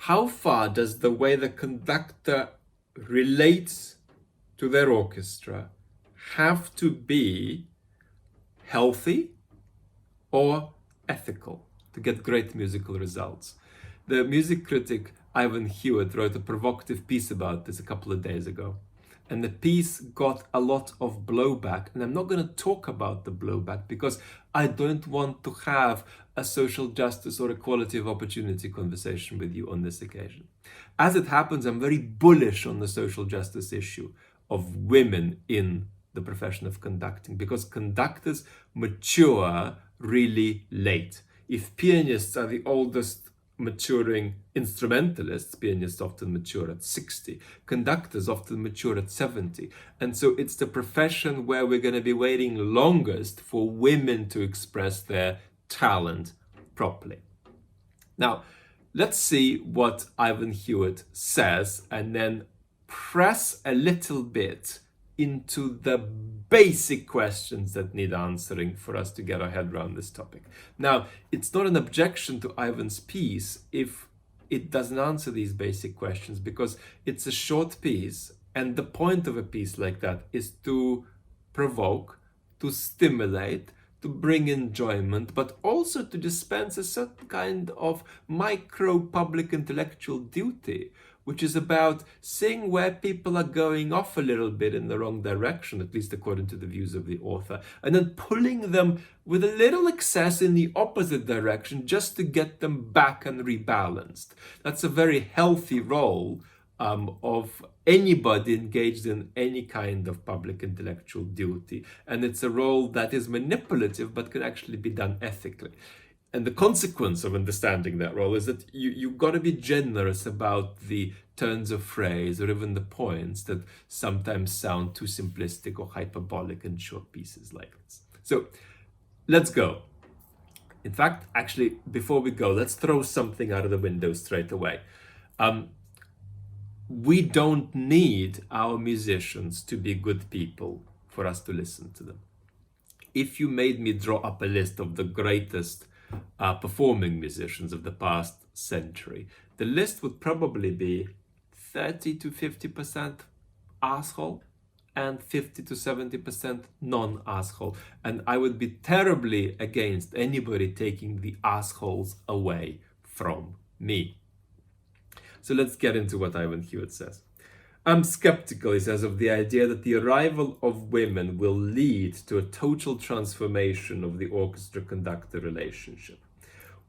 how far does the way the conductor relates to their orchestra have to be healthy or ethical to get great musical results? The music critic Ivan Hewett wrote a provocative piece about this a couple of days ago. And the piece got a lot of blowback. And I'm not going to talk about the blowback because I don't want to have a social justice or equality of opportunity conversation with you on this occasion. As it happens, I'm very bullish on the social justice issue of women in the profession of conducting, because conductors mature really late. If pianists are the oldest maturing instrumentalists, pianists often mature at 60, conductors often mature at 70. And so it's the profession where we're going to be waiting longest for women to express their talent properly. Now, let's see what Ivan Hewett says and then press a little bit into the basic questions that need answering for us to get our head around this topic. Now, it's not an objection to Ivan's piece if it doesn't answer these basic questions, because it's a short piece, and the point of a piece like that is to provoke, to stimulate, to bring enjoyment, but also to dispense a certain kind of micro public intellectual duty, which is about seeing where people are going off a little bit in the wrong direction, at least according to the views of the author, and then pulling them with a little excess in the opposite direction just to get them back and rebalanced. That's a very healthy role of anybody engaged in any kind of public intellectual duty. And it's a role that is manipulative but can actually be done ethically. And the consequence of understanding that role is that you've got to be generous about the turns of phrase or even the points that sometimes sound too simplistic or hyperbolic in short pieces like this. So let's go. In fact, actually, before we go, let's throw something out of the window straight away. We don't need our musicians to be good people for us to listen to them. If you made me draw up a list of the greatest performing musicians of the past century, the list would probably be 30 to 50% asshole and 50 to 70% non-asshole. And I would be terribly against anybody taking the assholes away from me. So let's get into what Ivan Hewett says. I'm skeptical, he says, of the idea that the arrival of women will lead to a total transformation of the orchestra-conductor relationship.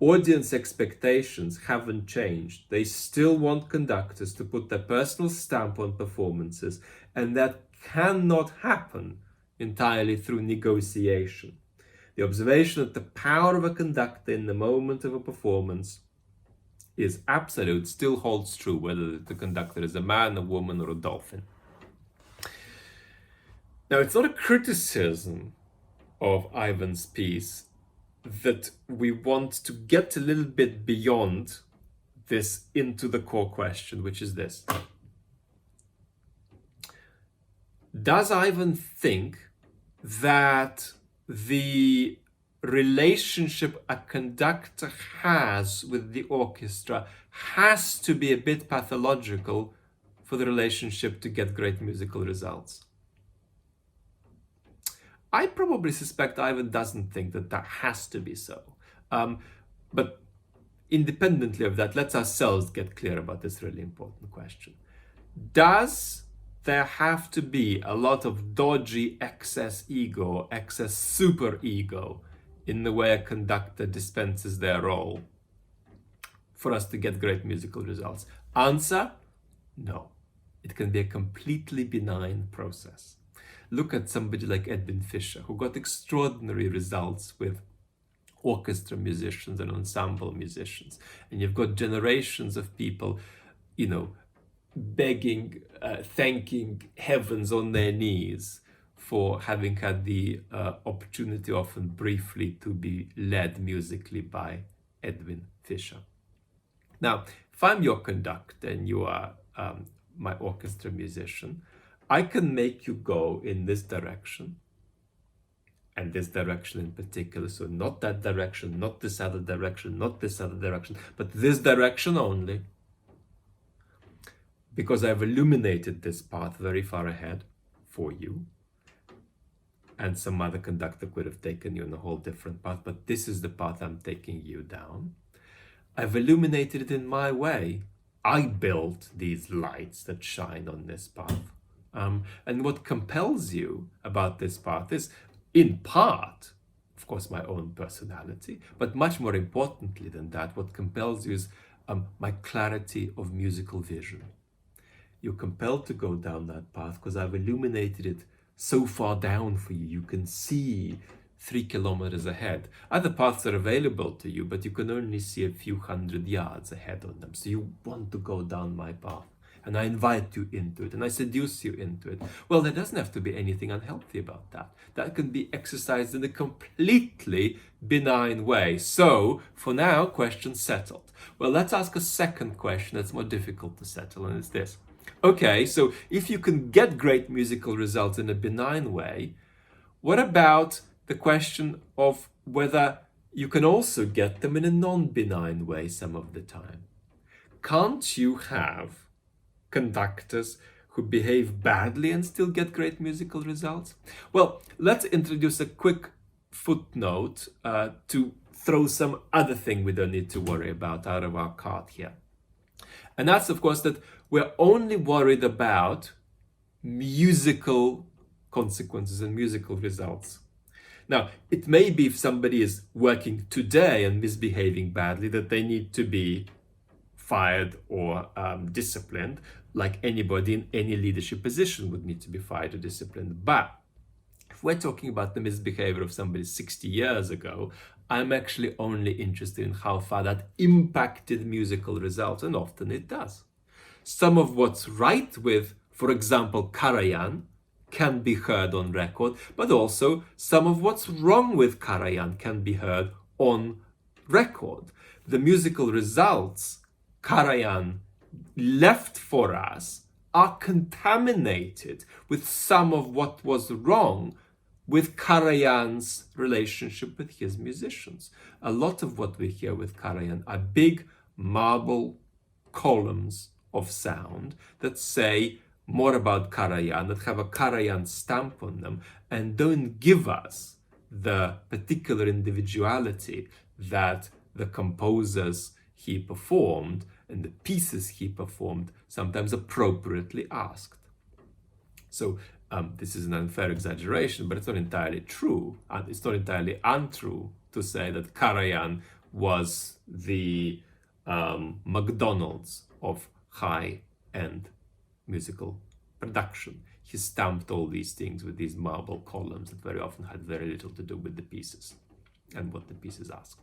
Audience expectations haven't changed. They still want conductors to put their personal stamp on performances, and that cannot happen entirely through negotiation. The observation that the power of a conductor in the moment of a performance is absolute still holds true, whether the conductor is a man, a woman, or a dolphin. Now, it's not a criticism of Ivan's piece that we want to get a little bit beyond this into the core question, which is this. Does Ivan think that the relationship a conductor has with the orchestra has to be a bit pathological for the relationship to get great musical results? I probably suspect Ivan doesn't think that that has to be so. But independently of that, let's ourselves get clear about this really important question. Does there have to be a lot of dodgy excess ego, excess super ego, in the way a conductor dispenses their role for us to get great musical results? Answer, no. It can be a completely benign process. Look at somebody like Edwin Fischer, who got extraordinary results with orchestra musicians and ensemble musicians. And you've got generations of people, begging, thanking heavens on their knees for having had the opportunity, often briefly, to be led musically by Edwin Fischer. Now, if I'm your conductor and you are my orchestra musician, I can make you go in this direction, and this direction in particular. So not that direction, not this other direction, not this other direction, but this direction only. because I've illuminated this path very far ahead for you, and some other conductor could have taken you on a whole different path, but this is the path I'm taking you down. I've illuminated it in my way. I built these lights that shine on this path. And what compels you about this path is, in part, of course, my own personality, but much more importantly than that, what compels you is my clarity of musical vision. You're compelled to go down that path because I've illuminated it so far down for you. You can see 3 kilometers ahead. Other paths are available to you, but you can only see a few hundred yards ahead on them. So you want to go down my path. And I invite you into it, and I seduce you into it. Well, there doesn't have to be anything unhealthy about that. That can be exercised in a completely benign way. So, for now, question settled. Well, let's ask a second question that's more difficult to settle, and it's this. Okay, so if you can get great musical results in a benign way, what about the question of whether you can also get them in a non-benign way some of the time? Can't you have conductors who behave badly and still get great musical results? Well, let's introduce a quick footnote to throw some other thing we don't need to worry about out of our cart here. And that's, of course, that we're only worried about musical consequences and musical results. Now, it may be if somebody is working today and misbehaving badly that they need to be fired or disciplined, like anybody in any leadership position would need to be fired or disciplined. But if we're talking about the misbehavior of somebody 60 years ago, I'm actually only interested in how far that impacted musical results, and often it does. Some of what's right with, for example, Karajan can be heard on record, but also some of what's wrong with Karajan can be heard on record. The musical results Karajan left for us are contaminated with some of what was wrong with Karajan's relationship with his musicians. A lot of what we hear with Karajan are big marble columns of sound that say more about Karajan, that have a Karajan stamp on them, and don't give us the particular individuality that the composers he performed and the pieces he performed sometimes appropriately asked. So this is an unfair exaggeration, but it's not entirely true. And it's not entirely untrue to say that Karajan was the McDonald's of high-end musical production. He stamped all these things with these marble columns that very often had very little to do with the pieces and what the pieces asked.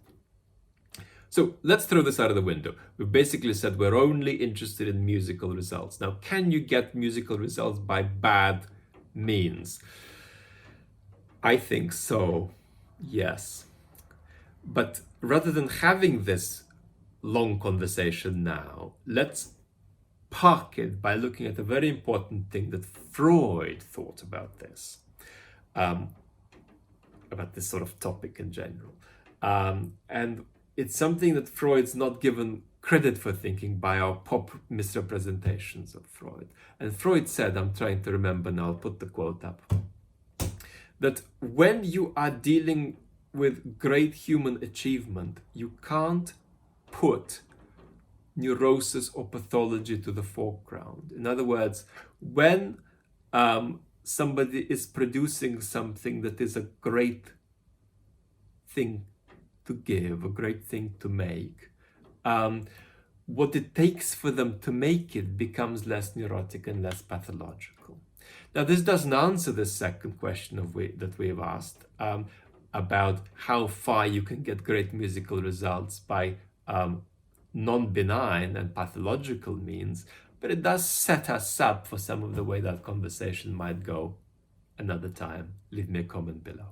So let's throw this out of the window. We've basically said we're only interested in musical results. Now, can you get musical results by bad means? I think so, yes. But rather than having this long conversation now, let's park it by looking at a very important thing that Freud thought about this sort of topic in general. And it's something that Freud's not given credit for thinking by our pop misrepresentations of Freud. And Freud said, I'm trying to remember now, I'll put the quote up, that when you are dealing with great human achievement, you can't put neurosis or pathology to the foreground. In other words, when somebody is producing something that is a great thing to give, a great thing to make, what it takes for them to make it becomes less neurotic and less pathological. Now, this doesn't answer the second question that we've asked about how far you can get great musical results by non-benign and pathological means, but it does set us up for some of the way that conversation might go another time. Leave me a comment below.